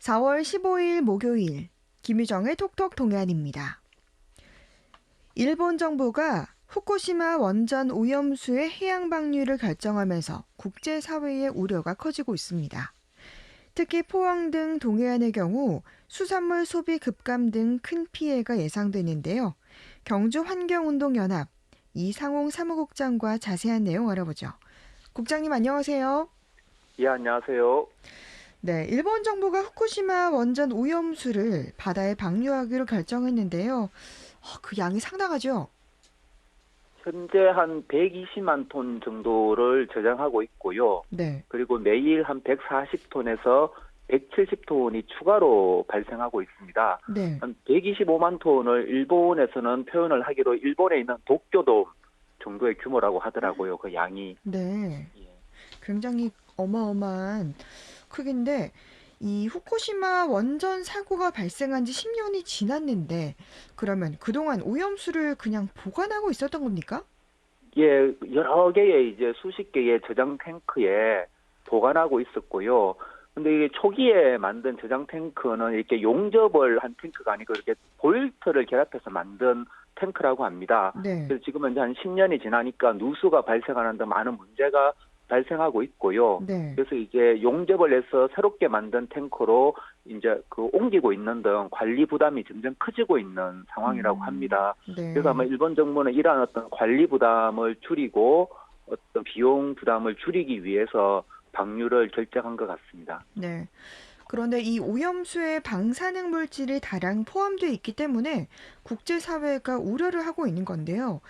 4월 15일 목요일 김유정의 톡톡 동해안입니다. 일본 정부가 후쿠시마 원전 오염수의 해양 방류를 결정하면서 국제사회의 우려가 커지고 있습니다. 특히 포항 등 동해안의 경우 수산물 소비 급감 등 큰 피해가 예상되는데요. 경주환경운동연합 이상홍 사무국장과 자세한 내용 알아보죠. 국장님 안녕하세요. 예, 안녕하세요. 네, 일본 정부가 후쿠시마 원전 오염수를 바다에 방류하기로 결정했는데요. 그 양이 상당하죠? 현재 한 120만 톤 정도를 저장하고 있고요. 네, 그리고 매일 한 140톤에서 170톤이 추가로 발생하고 있습니다. 네, 한 125만 톤을 일본에서는 표현을 하기로 일본에 있는 도쿄돔 정도의 규모라고 하더라고요. 그 양이. 네. 예. 굉장히 어마어마한 크기인데, 이 후쿠시마 원전 사고가 발생한 지 10년이 지났는데, 그러면 그동안 오염수를 그냥 보관하고 있었던 겁니까? 예, 여러 개의 이제 수십 개의 저장 탱크에 보관하고 있었고요. 근데 이게 초기에 만든 저장 탱크는 이렇게 용접을 한 탱크가 아니고 이렇게 볼트를 결합해서 만든 탱크라고 합니다. 네, 그래서 지금은 이제 한 10년이 지나니까 누수가 발생하는 등 많은 문제가 발생하고 있고요. 네, 그래서 이제 용접을 해서 새롭게 만든 탱크로 이제 그 옮기고 있는 등 관리 부담이 점점 커지고 있는 상황이라고 합니다. 그래서 아마 네, 일본 정부는 이러한 어떤 관리 부담을 줄이고 어떤 비용 부담을 줄이기 위해서 방류를 결정한 것 같습니다. 네. 그런데 이 오염수에 방사능 물질이 다량 포함되어 있기 때문에 국제사회가 우려를 하고 있는 건데요.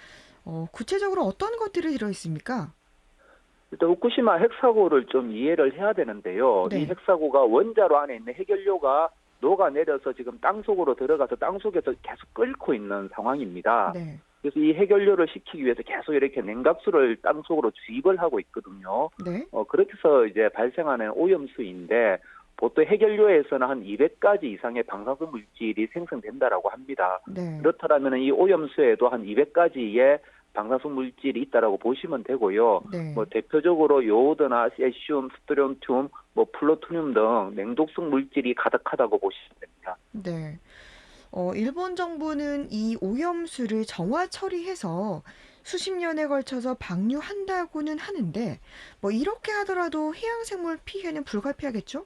구체적으로 어떤 것들이 들어있습니까? 일단 후쿠시마 핵사고를 좀 이해를 해야 되는데요. 이 네, 핵사고가 원자로 안에 있는 해결료가 녹아내려서 지금 땅속으로 들어가서 땅속에서 계속 끓고 있는 상황입니다. 네, 그래서 이 해결료를 식히기 위해서 계속 이렇게 냉각수를 땅속으로 주입을 하고 있거든요. 네, 그렇게 해서 이제 발생하는 오염수인데 보통 해결료에서는 한 200가지 이상의 방사성 물질이 생성된다라고 합니다. 네, 그렇다면 이 오염수에도 한 200가지의 방사성 물질이 있다라고 보시면 되고요. 뭐 네, 대표적으로 요오드나 세슘, 스트론튬, 뭐 플루토늄 등 냉독성 물질이 가득하다고 보시면 됩니다. 네. 일본 정부는 이 오염수를 정화 처리해서 수십 년에 걸쳐서 방류한다고는 하는데, 뭐 이렇게 하더라도 해양생물 피해는 불가피하겠죠?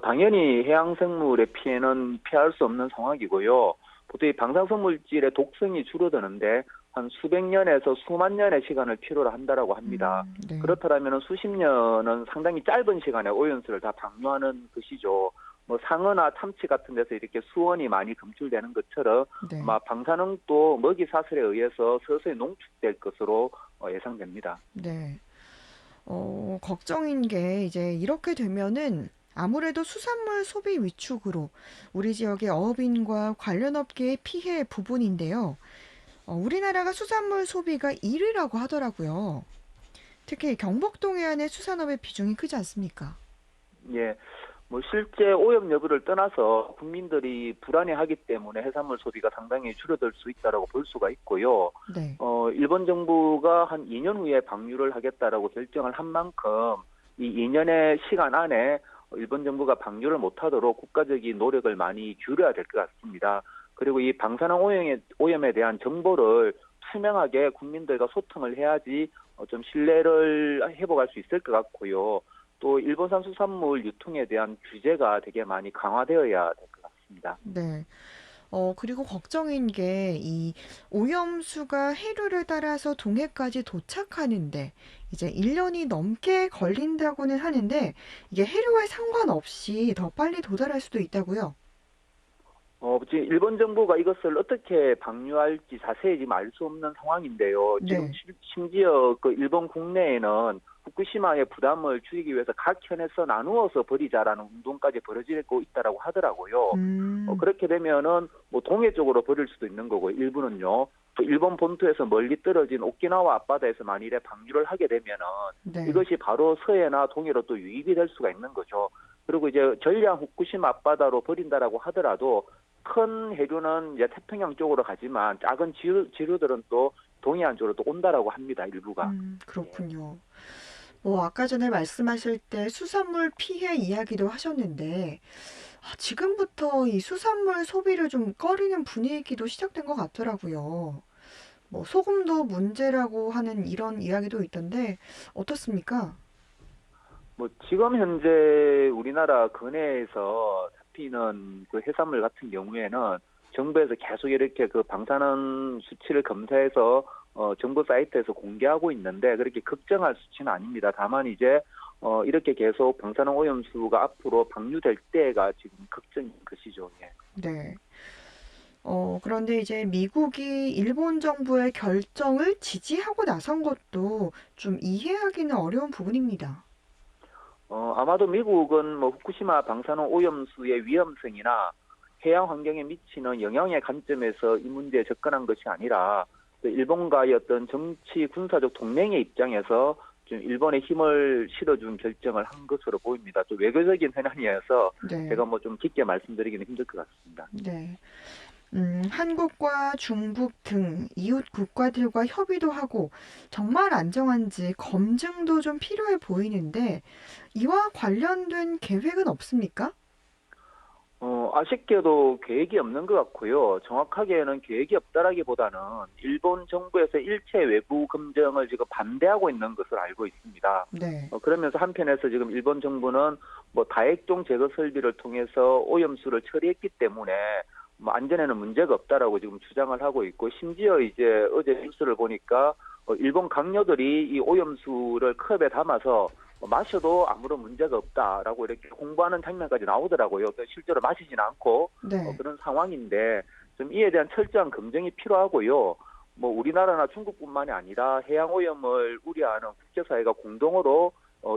당연히 해양생물의 피해는 피할 수 없는 상황이고요. 보통 이 방사성 물질의 독성이 줄어드는데 한 수백 년에서 수만 년의 시간을 필요로 한다라고 합니다. 네, 그렇다면 수십 년은 상당히 짧은 시간에 오염수를 다 방류하는 것이죠. 뭐 상어나 참치 같은 데서 이렇게 수온이 많이 검출되는 것처럼 네, 아마 방사능도 먹이 사슬에 의해서 서서히 농축될 것으로 예상됩니다. 네. 걱정인 게 이제 이렇게 되면은 아무래도 수산물 소비 위축으로 우리 지역의 어업인과 관련 업계의 피해 부분인데요. 우리나라가 수산물 소비가 1위라고 하더라고요. 특히 경북 동해안의 수산업의 비중이 크지 않습니까? 예. 뭐 실제 오염 여부를 떠나서 국민들이 불안해하기 때문에 해산물 소비가 상당히 줄어들 수 있다라고 볼 수가 있고요. 네. 일본 정부가 한 2년 후에 방류를 하겠다라고 결정을 한 만큼 이 2년의 시간 안에 일본 정부가 방류를 못하도록 국가적인 노력을 많이 기울여야 될 것 같습니다. 그리고 이 방사능 오염에 대한 정보를 투명하게 국민들과 소통을 해야지 좀 신뢰를 회복할 수 있을 것 같고요. 또 일본산 수산물 유통에 대한 규제가 되게 많이 강화되어야 될 것 같습니다. 네. 그리고 걱정인 게 이 오염수가 해류를 따라서 동해까지 도착하는데 이제 1년이 넘게 걸린다고는 하는데 이게 해류와 상관없이 더 빨리 도달할 수도 있다고요. 지금 일본 정부가 이것을 어떻게 방류할지 자세히 지금 알 수 없는 상황인데요. 지금 네. 심지어 그 일본 국내에는 후쿠시마의 부담을 줄이기 위해서 각 현에서 나누어서 버리자라는 운동까지 벌어지고 있다라고 하더라고요. 음, 그렇게 되면은 뭐 동해 쪽으로 버릴 수도 있는 거고 일부는요. 또 일본 본토에서 멀리 떨어진 오키나와 앞바다에서 만일에 방류를 하게 되면은 네. 이것이 바로 서해나 동해로 또 유입이 될 수가 있는 거죠. 그리고 이제 전량 후쿠시마 앞바다로 버린다라고 하더라도 큰 해류는 이제 태평양 쪽으로 가지만 작은 지류들은 또 동해안 쪽으로 또 온다라고 합니다. 일부가. 예. 그렇군요. 아까 전에 말씀하실 때 수산물 피해 이야기도 하셨는데, 지금부터 이 수산물 소비를 좀 꺼리는 분위기도 시작된 것 같더라고요. 소금도 문제라고 하는 이런 이야기도 있던데, 어떻습니까? 뭐 지금 현재 우리나라 근해에서 잡히는 그 해산물 같은 경우에는 정부에서 계속 이렇게 그 방사능 수치를 검사해서 정부 사이트에서 공개하고 있는데 그렇게 걱정할 수치는 아닙니다. 다만 이제 이렇게 계속 방사능 오염수가 앞으로 방류될 때가 지금 걱정인 것이죠. 예. 네. 그런데 이제 미국이 일본 정부의 결정을 지지하고 나선 것도 좀 이해하기는 어려운 부분입니다. 아마도 미국은 뭐 후쿠시마 방사능 오염수의 위험성이나 해양 환경에 미치는 영향의 관점에서 이 문제에 접근한 것이 아니라 그 일본과의 어떤 정치 군사적 동맹의 입장에서 좀 일본에 힘을 실어준 결정을 한 것으로 보입니다. 또 외교적인 현안이어서 네. 제가 뭐 좀 깊게 말씀드리기는 힘들 것 같습니다. 네. 한국과 중국 등 이웃 국가들과 협의도 하고 정말 안정한지 검증도 좀 필요해 보이는데 이와 관련된 계획은 없습니까? 아쉽게도 계획이 없는 것 같고요. 정확하게는 계획이 없다라기보다는 일본 정부에서 일체 외부 검증을 지금 반대하고 있는 것을 알고 있습니다. 네. 그러면서 한편에서 지금 일본 정부는 뭐 다액종 제거 설비를 통해서 오염수를 처리했기 때문에 뭐 안전에는 문제가 없다라고 지금 주장을 하고 있고 심지어 이제 어제 뉴스를 보니까 일본 강요들이 이 오염수를 컵에 담아서 마셔도 아무런 문제가 없다라고 이렇게 홍보하는 장면까지 나오더라고요. 실제로 마시지는 않고 네. 그런 상황인데 좀 이에 대한 철저한 검증이 필요하고요. 뭐 우리나라나 중국뿐만이 아니라 해양 오염을 우려하는 국제사회가 공동으로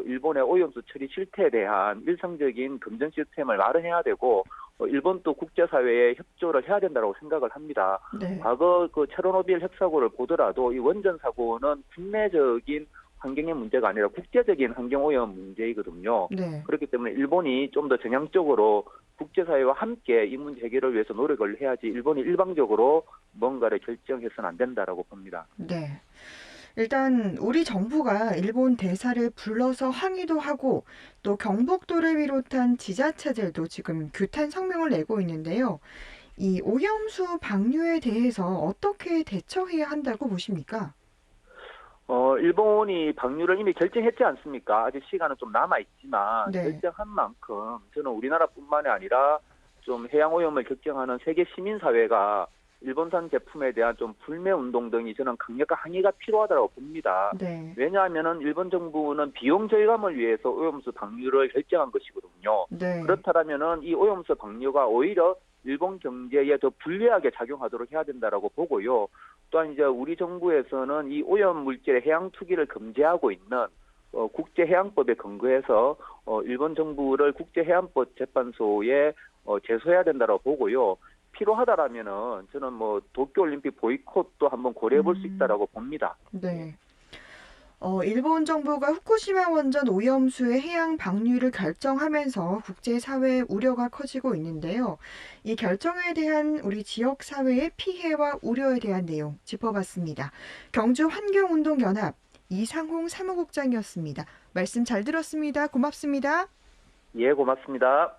일본의 오염수 처리 실태에 대한 일상적인 검증 시스템을 마련해야 되고 일본도 국제사회에 협조를 해야 된다고 생각을 합니다. 네. 과거 그 체르노빌 핵사고를 보더라도 이 원전 사고는 국내적인 환경의 문제가 아니라 국제적인 환경오염 문제이거든요. 네. 그렇기 때문에 일본이 좀 더 전향적으로 국제사회와 함께 이 문제 해결을 위해서 노력을 해야지 일본이 일방적으로 뭔가를 결정해서는 안 된다라고 봅니다. 네. 일단 우리 정부가 일본 대사를 불러서 항의도 하고 또 경북도를 비롯한 지자체들도 지금 규탄 성명을 내고 있는데요. 이 오염수 방류에 대해서 어떻게 대처해야 한다고 보십니까? 일본이 방류를 이미 결정했지 않습니까? 아직 시간은 좀 남아있지만 네. 결정한 만큼 저는 우리나라뿐만이 아니라 좀 해양오염을 걱정하는 세계 시민사회가 일본산 제품에 대한 좀 불매 운동 등이 저는 강력한 항의가 필요하다고 봅니다. 네. 왜냐하면은 일본 정부는 비용 절감을 위해서 오염수 방류를 결정한 것이거든요. 네. 그렇다면은 이 오염수 방류가 오히려 일본 경제에 더 불리하게 작용하도록 해야 된다라고 보고요. 또한 이제 우리 정부에서는 이 오염 물질의 해양 투기를 금지하고 있는 국제해양법에 근거해서 일본 정부를 국제해양법 재판소에 제소해야 된다고 보고요. 필요하다라면은 저는 뭐 도쿄올림픽 보이콧도 한번 고려해 볼 수 음, 있다라고 봅니다. 예. 네. 일본 정부가 후쿠시마 원전 오염수의 해양 방류를 결정하면서 국제사회의 우려가 커지고 있는데요. 이 결정에 대한 우리 지역 사회의 피해와 우려에 대한 내용 짚어봤습니다. 경주 환경운동연합 이상홍 사무국장이었습니다. 말씀 잘 들었습니다. 고맙습니다. 예, 고맙습니다.